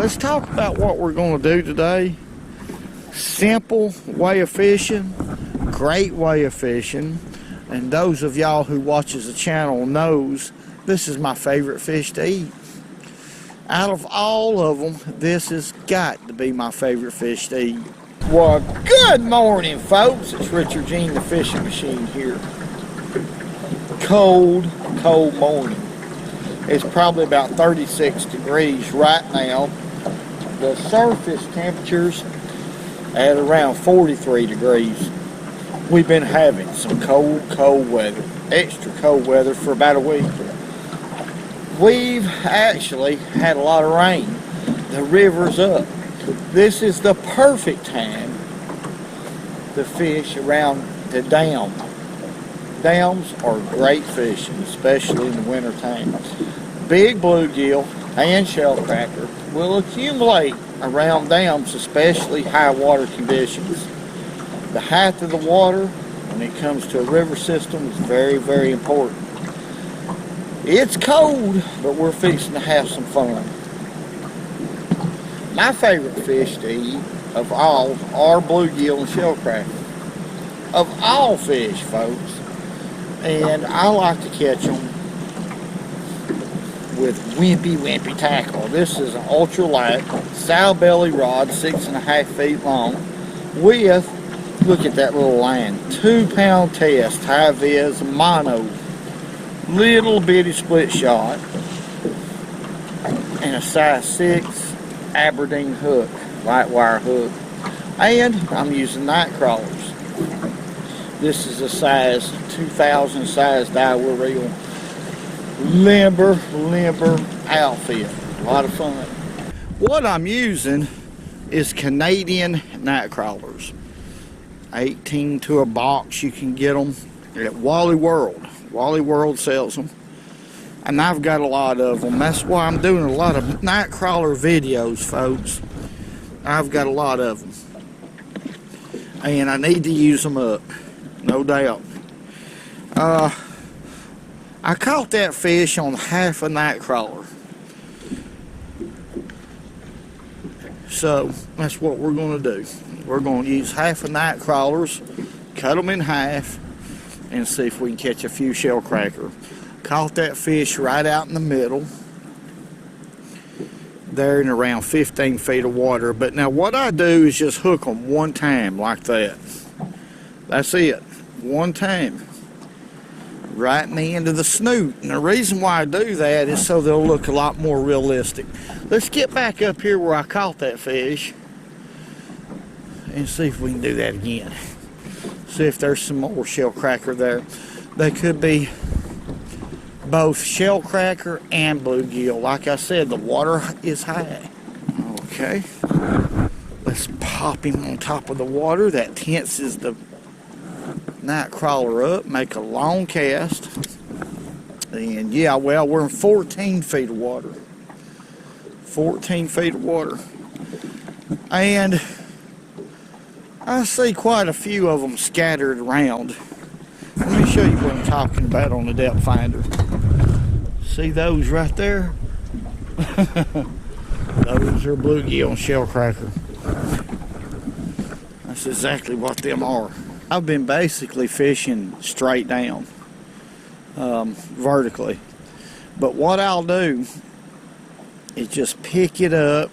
let's talk about what we're going to do today. Simple way of fishing, great way of fishing, and those of y'all who watches the channel knows this is my favorite fish to eat. Out of all of them, this has got to be my favorite fish to eat. Well, good morning, folks. It's Richard Gene, the fishing machine here. Cold morning. It's probably about 36 degrees right now. The surface temperatures at around 43 degrees. We've been having some cold weather, extra cold weather for about a week. We've actually had a lot of rain. The river's up. This is the perfect time to fish around the dam. Dams are great fishing, especially in the winter time. Big bluegill and shellcracker will accumulate around dams, especially high water conditions. The height of the water when it comes to a river system is very, very important. It's cold, but we're fixing to have some fun. My favorite fish to eat of all are bluegill and shellcracker. Of all fish, folks. And I like to catch them with wimpy tackle. This is an ultralight sow belly rod, 6.5 feet long, with, look at that little line, 2-pound test, high vis, mono, little bitty split shot, and a size 6 Aberdeen hook, light wire hook. And I'm using night crawlers. This is a size 2000 size dye reel. Limber outfit. A lot of fun. What I'm using is Canadian night crawlers. 18 to a box. You can get them at Wally World. Wally World sells them. And I've got a lot of them. That's why I'm doing a lot of night crawler videos, folks. I've got a lot of them. And I need to use them up. No doubt. I caught that fish on half a night crawler. So that's what we're going to do. We're going to use half a night crawlers, cut them in half, and see if we can catch a few shellcracker. Caught that fish right out in the middle. They're in around 15 feet of water. But now what I do is just hook them one time like that. That's it. One time. Right in the end of the snoot. And the reason why I do that is so they'll look a lot more realistic. Let's get back up here where I caught that fish and see if we can do that again. See if there's some more shellcracker there. They could be both shellcracker and bluegill. Like I said, the water is high. Okay. Let's pop him on top of the water. That tenses the night crawler up, make a long cast, and yeah, well, we're in 14 feet of water. 14 feet of water. And I see quite a few of them scattered around. Let me show you what I'm talking about on the depth finder. See those right there? Those are bluegill and shellcracker. That's exactly what them are. I've been basically fishing straight down, vertically. But what I'll do is just pick it up.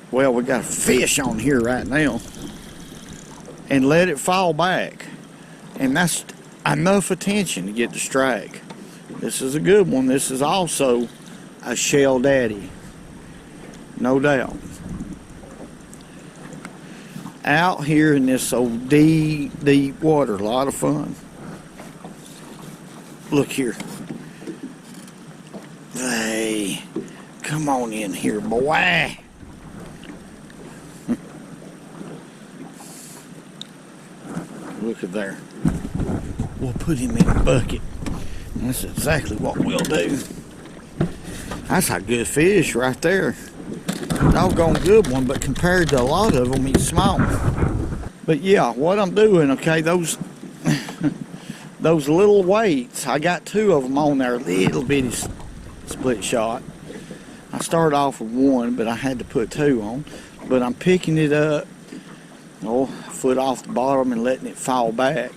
Well, we got a fish on here right now. And let it fall back. And that's enough attention to get the strike. This is a good one. This is also a shell daddy. No doubt. Out here in this old deep water, a lot of fun. Look here. Hey, come on in here, boy. Look at there. We'll put him in a bucket. And that's exactly what we'll do. That's a good fish right there. Doggone good one, but compared to a lot of them, he's small. But yeah, what I'm doing, okay, those little weights, I got 2 of them on there, little bitty split shot. I started off with one, but I had to put two on. But I'm picking it up, a foot off the bottom and letting it fall back.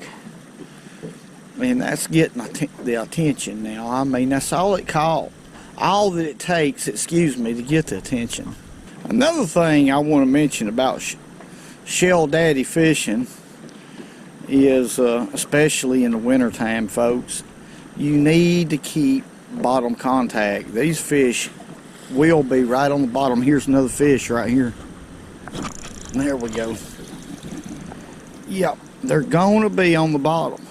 And that's getting the attention now. I mean, that's all it caught. All that it takes, excuse me, to get the attention. Another thing I want to mention about shell daddy fishing is, especially in the wintertime, folks, you need to keep bottom contact. These fish will be right on the bottom. Here's another fish right here. There we go. Yep, they're going to be on the bottom.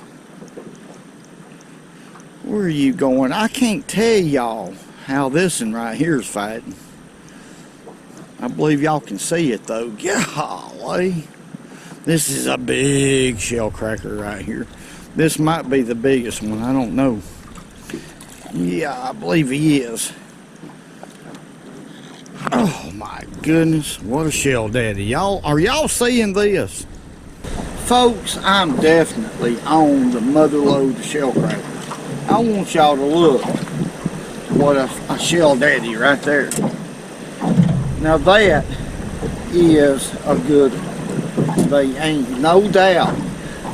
Where are you going? I can't tell y'all how this one right here is fighting. I believe y'all can see it though. Golly. This is a big shellcracker right here. This might be the biggest one. I don't know. Yeah, I believe he is. Oh my goodness, what a shell daddy. Are y'all seeing this? Folks, I'm definitely on the mother lode shellcracker. I want y'all to look. What a shell daddy right there. Now that is a good one. They ain't no doubt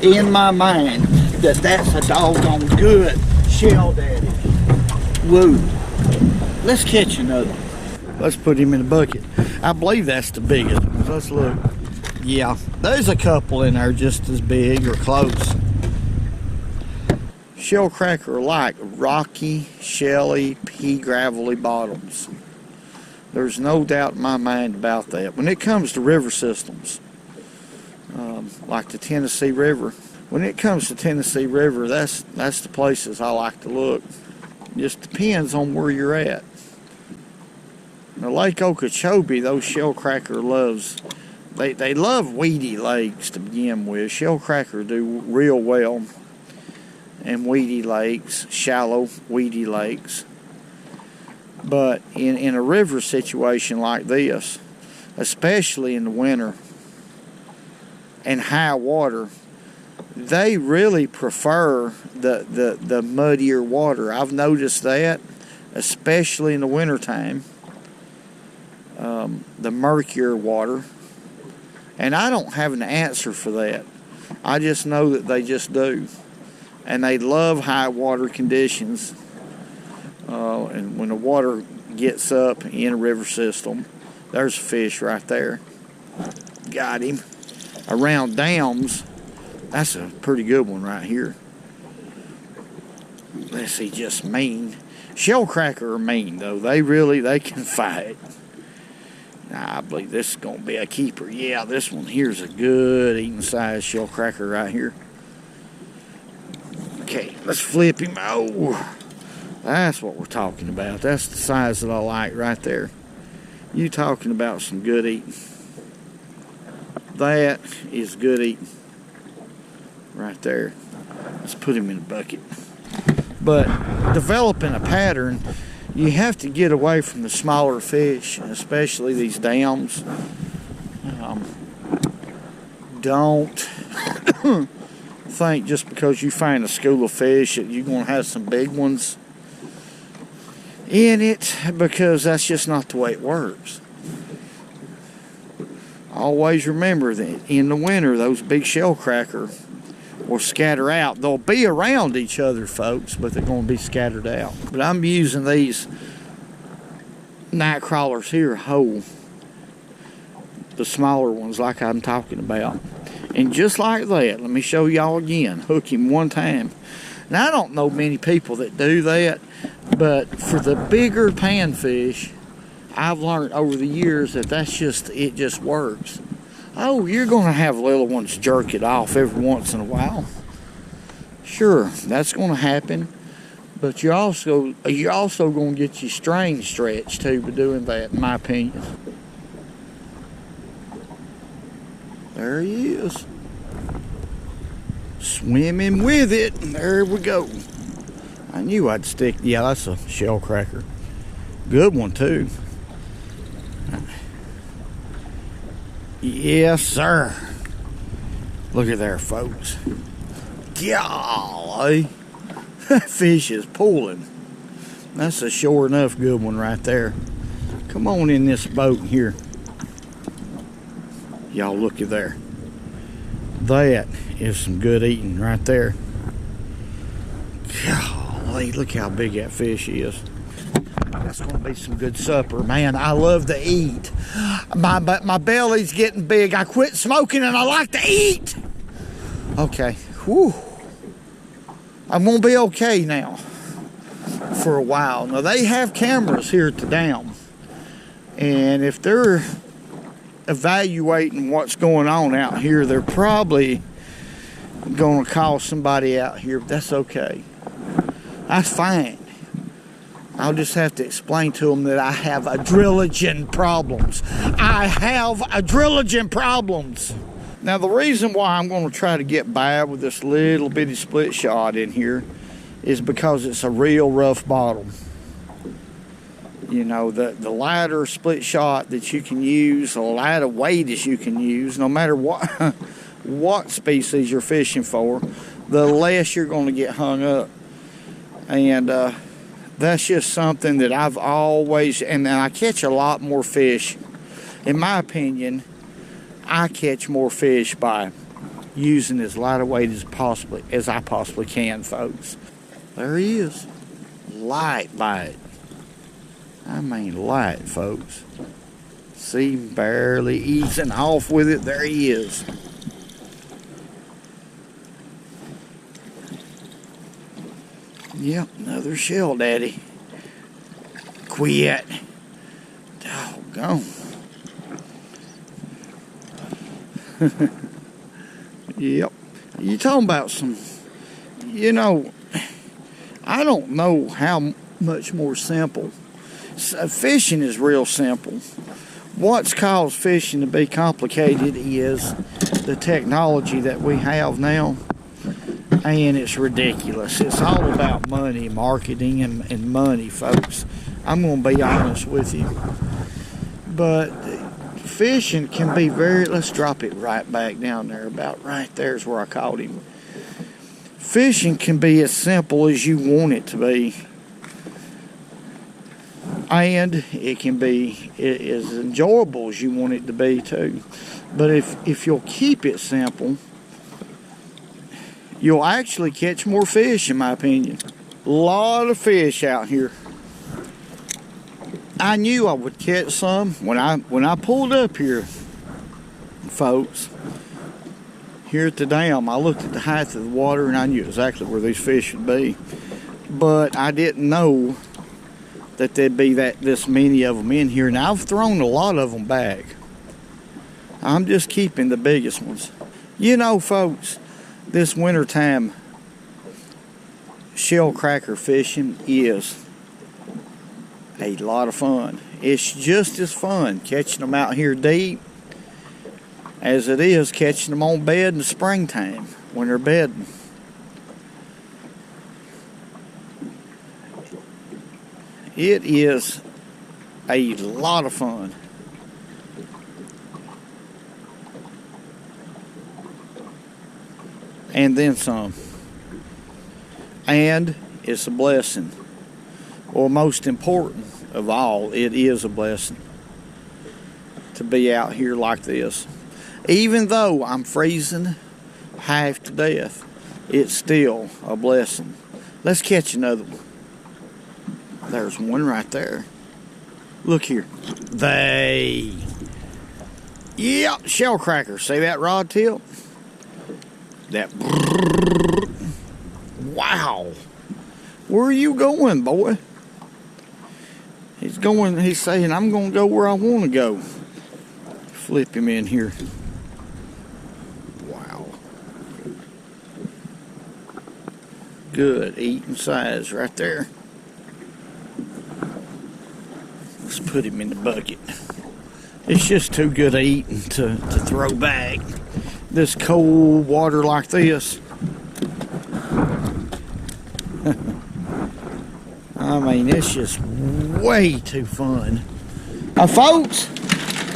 in my mind that that's a doggone good shell daddy. Woo. Let's catch another. Let's put him in a bucket. I believe that's the biggest one. Let's look. Yeah, there's a couple in there just as big or close. Shellcracker like rocky, shelly, pea gravelly bottoms. There's no doubt in my mind about that. When it comes to river systems, like the Tennessee River, when it comes to Tennessee River, that's the places I like to look. Just depends on where you're at. Now, Lake Okeechobee, those shellcracker loves, they love weedy lakes to begin with. Shellcracker do real well in weedy lakes, shallow weedy lakes. But in a river situation like this, especially in the winter and high water, they really prefer the muddier water. I've noticed that, especially in the wintertime, the murkier water. And I don't have an answer for that. I just know that they just do. And they love high water conditions. And when the water gets up in a river system, there's a fish right there. Got him. Around dams, that's a pretty good one right here. Let's see, just mean. Shellcracker are mean though. They can fight. Now, I believe this is going to be a keeper. Yeah, this one here's a good eating size shellcracker right here. Okay, let's flip him. Oh, that's what we're talking about. That's the size that I like right there. You talking about some good eating. That is good eating right there. Let's put him in a bucket. But developing a pattern, you have to get away from the smaller fish, especially these dams. Don't think just because you find a school of fish that you're going to have some big ones in it, because that's just not the way it works. Always remember that in the winter, those big shellcracker will scatter out. They'll be around each other, folks, but they're going to be scattered out. But I'm using these night crawlers here whole, the smaller ones like I'm talking about. And just like that, let me show y'all again. Hook him one time. Now, I don't know many people that do that, but for the bigger panfish, I've learned over the years that it just works. Oh, you're going to have little ones jerk it off every once in a while. Sure, that's going to happen. But you're also going to get your strain stretched too by doing that, in my opinion. There he is. Swimming with it. There we go. I knew I'd stick. Yeah, that's a shellcracker. Good one too. Yes, sir. Look at there, folks. Golly. That fish is pulling. That's a sure enough good one right there. Come on in this boat here. Y'all looky there. That is some good eating right there. Golly, look how big that fish is. That's going to be some good supper. Man, I love to eat. My belly's getting big. I quit smoking and I like to eat. Okay. Whew. I'm going to be okay now for a while. Now, they have cameras here at the dam. And if they're evaluating what's going on out here, they're probably going to call somebody out here. But that's okay. That's fine. I'll just have to explain to them that I have adrenaline problems. I have adrenaline problems. Now, the reason why I'm going to try to get by with this little bitty split shot in here is because it's a real rough bottom. You know, the lighter split shot that you can use, the lighter weight as you can use, no matter what species you're fishing for, the less you're going to get hung up. And that's just something that I've always, and I catch a lot more fish. In my opinion, I catch more fish by using as light a weight as I possibly can, folks. There he is. Light bite. I mean light, folks. See, barely easing off with it. There he is. Yep, another shell daddy. Quit. Doggone. Yep. You talking about some, you know, I don't know how much more simple. Fishing is real simple. What's caused fishing to be complicated is the technology that we have now. And it's ridiculous. It's all about money, marketing, and money, folks. I'm going to be honest with you. But fishing can be very... Let's drop it right back down there. About right there's where I caught him. Fishing can be as simple as you want it to be. And it can be as enjoyable as you want it to be, too. But if you'll keep it simple, you'll actually catch more fish, in my opinion. A lot of fish out here. I knew I would catch some when I pulled up here, folks. Here at the dam, I looked at the height of the water and I knew exactly where these fish would be. But I didn't know that there'd be this many of them in here. Now, I've thrown a lot of them back. I'm just keeping the biggest ones. You know, folks, this wintertime shellcracker fishing is a lot of fun. It's just as fun catching them out here deep as it is catching them on bed in the springtime when they're bedding. It is a lot of fun. And then some. And it's a blessing. Or most important of all, it is a blessing to be out here like this. Even though I'm freezing half to death, it's still a blessing. Let's catch another one. There's one right there. Look here. Yep, shellcracker. See that rod tip? That. Wow. Where are you going, boy? He's saying, I'm going to go where I want to go. Flip him in here. Wow. Good eating size right there. Let's put him in the bucket. It's just too good eating to throw back. This cold water like this. I mean, it's just way too fun. Folks,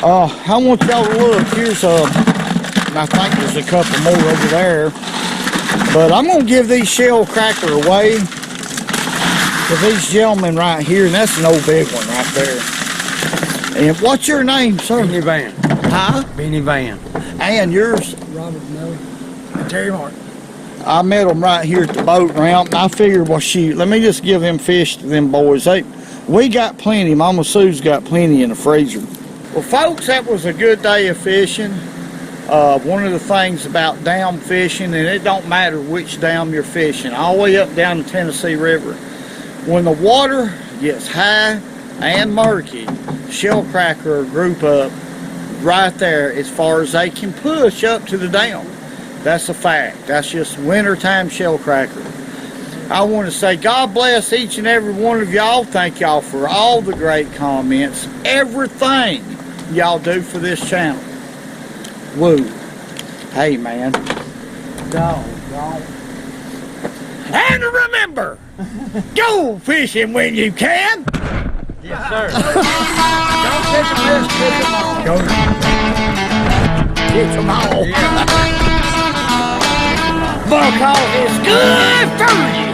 I want y'all to look. Here's I think there's a couple more over there. But I'm going to give these shellcracker away to these gentlemen right here. And that's an old big one right there. And what's your name, sir? Beanie Van. Huh? Beanie Van. And yours? Robert Nelly. Terry Martin. I met them right here at the boat ramp, and I figured, well, shoot, let me just give them fish to them boys. We got plenty. Mama Sue's got plenty in the freezer. Well, folks, that was a good day of fishing. One of the things about dam fishing, and it don't matter which dam you're fishing, all the way up down the Tennessee River, when the water gets high and murky, Shellcracker will group up right there as far as they can push up to the dam. That's a fact. That's just wintertime Shellcracker. I want to say God bless each and every one of y'all. Thank y'all for all the great comments, everything y'all do for this channel. Woo. Hey, man. Dog. And remember, go fishing when you can. Yes, sir. Don't catch them, just catch them all. Catch them all. Yeah. Because it's good for you.